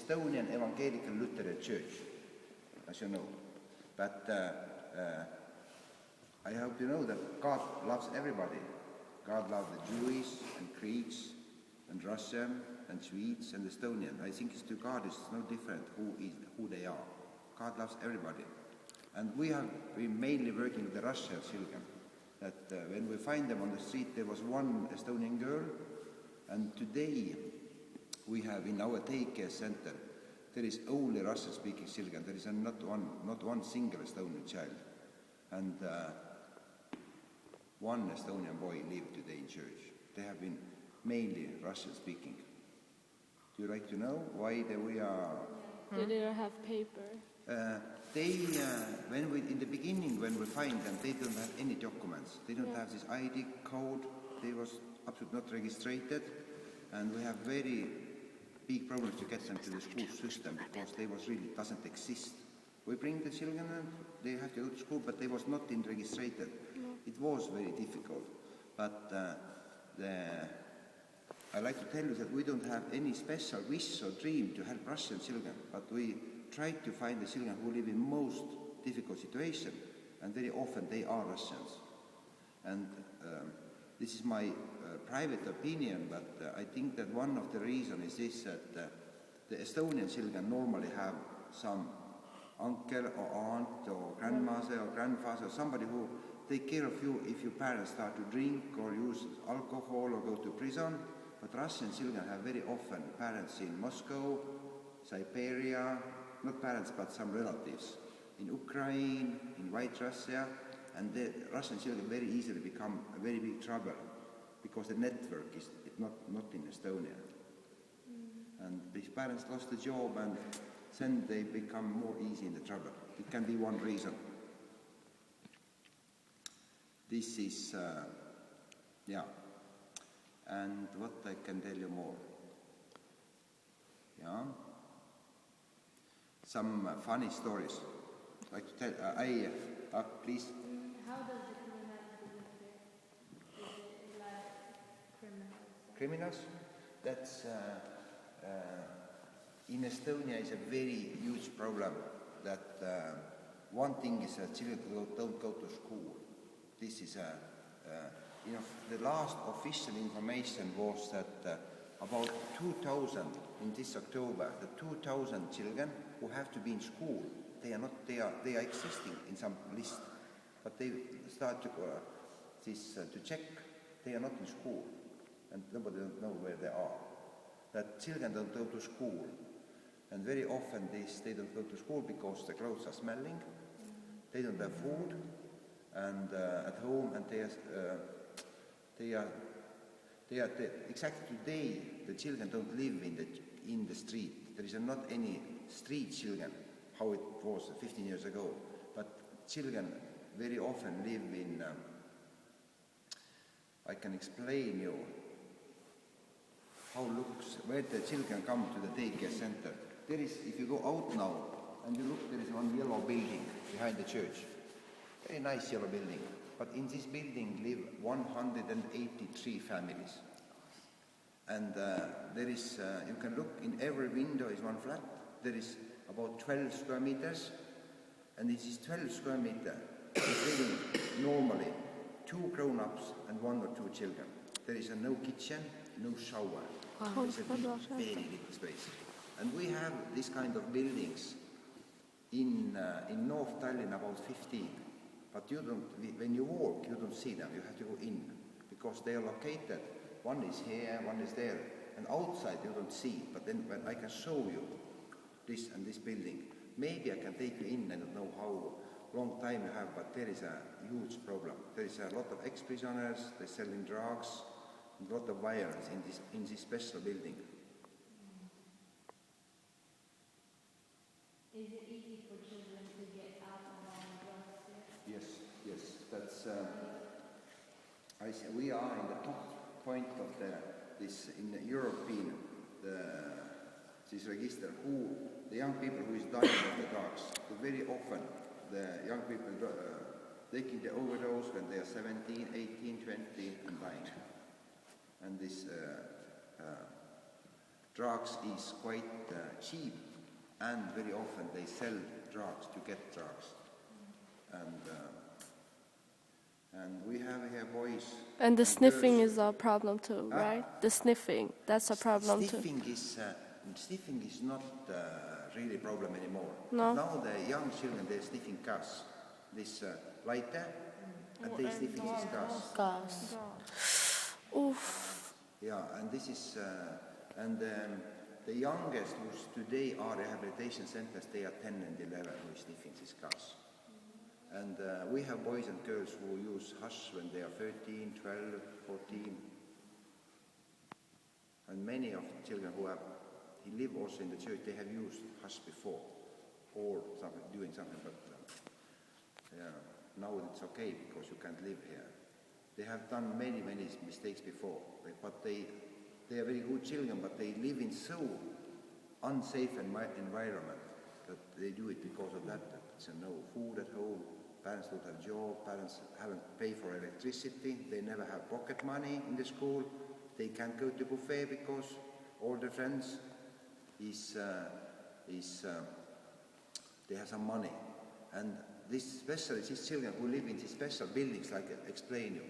Estonian Evangelical Lutheran Church, as you know. But I hope you know that God loves everybody. God loves the Jewish and Greeks and Russian and Swedes and Estonian. I think it's to God it's no different who they are. God loves everybody. And we have been mainly working with the Russian children. That when we find them on the street, there was one Estonian girl, and today we have in our daycare center, there is only Russian-speaking children. There is not one single Estonian child. And one Estonian boy lived today in church. They have been mainly Russian-speaking. Do you like to know why we are? They didn't have paper. In the beginning, when we find them, they don't have any documents. They don't have this ID code. They was absolutely not registered, and we have very big problems to get them to the school system because they was really doesn't exist. We bring the children and they have to go to school, but they was not in registered. It was very difficult, but I like to tell you that we don't have any special wish or dream to help Russian children, but we try to find the children who live in most difficult situation, and very often they are Russians. And this is my private opinion, but I think that one of the reasons is this, that the Estonian children normally have some uncle or aunt or grandmother or grandfather or somebody who take care of you if your parents start to drink or use alcohol or go to prison. But Russian children have very often parents in Moscow, Siberia, not parents but some relatives, in Ukraine, in White Russia, and the Russian children very easily become a very big trouble because the network is not in Estonia. And these parents lost the job and then they become more easy in the trouble. It can be one reason. This is, and what I can tell you more. Some funny stories. Like to tell, please. How does the criminality live here? Is it like criminals? Criminals? That's in Estonia is a very huge problem. That one thing is that children don't go to school. This is the last official information was that about 2,000 in this October, the 2,000 children who have to be in school, they are existing in some list, but they start to check, they are not in school, and nobody don't know where they are. That children don't go to school, and very often they don't go to school because the clothes are smelling, they don't have food, and at home, and exactly today the children don't live in the street. There is not any street children how it was 15 years ago, but children very often live in. I can explain you how looks where the children come to the daycare center. There is, if you go out now and you look, there is one yellow building behind the church. Very nice yellow building. But in this building live 183 families. And there is, you can look, in every window is one flat. There is about 12 square meters. And in this 12 square meter is living normally 2 grown-ups and 1 or 2 children. There is no kitchen, no shower. It's a very little space. And we have this kind of buildings in North Tallinn, about 15. But you don't, when you walk, you don't see them. You have to go in because they are located. One is here, one is there, and outside you don't see. But then when I can show you this and this building, maybe I can take you in. I don't know how long time you have, but there is a huge problem. There is a lot of ex-prisoners. They're selling drugs, and a lot of violence in this special building. Is it easy for children to get out around drugs here? Yes, that's. We are in the top point of this in the European this register. Who the young people who is dying of the drugs. Very often the young people taking the overdose when they are 17, 18, 20 and dying. And this drugs is quite cheap, and very often they sell drugs to get drugs. And we have here boys. And the sniffing girls. is a problem too, right? The sniffing, that's a problem too. Sniffing is not really a problem anymore. No? Now the young children, they're sniffing gas. This lighter, and they're sniffing this gas. Gas. Oof. Yeah, and this is, the youngest who's today are rehabilitation centers, they are 10 and 11 who is sniffing this gas. And we have boys and girls who use hash when they are 13, 12, 14. And many of the children who live also in the church, they have used hash before, or doing something, but now it's okay because you can't live here. They have done many mistakes before, but they are very good children, but they live in so unsafe environment that they do it because of that. There's no food at home, parents don't have job, parents haven't paid for electricity, they never have pocket money in the school, they can't go to buffet because all their friends they have some money. And especially these children who live in these special buildings, like I explained you,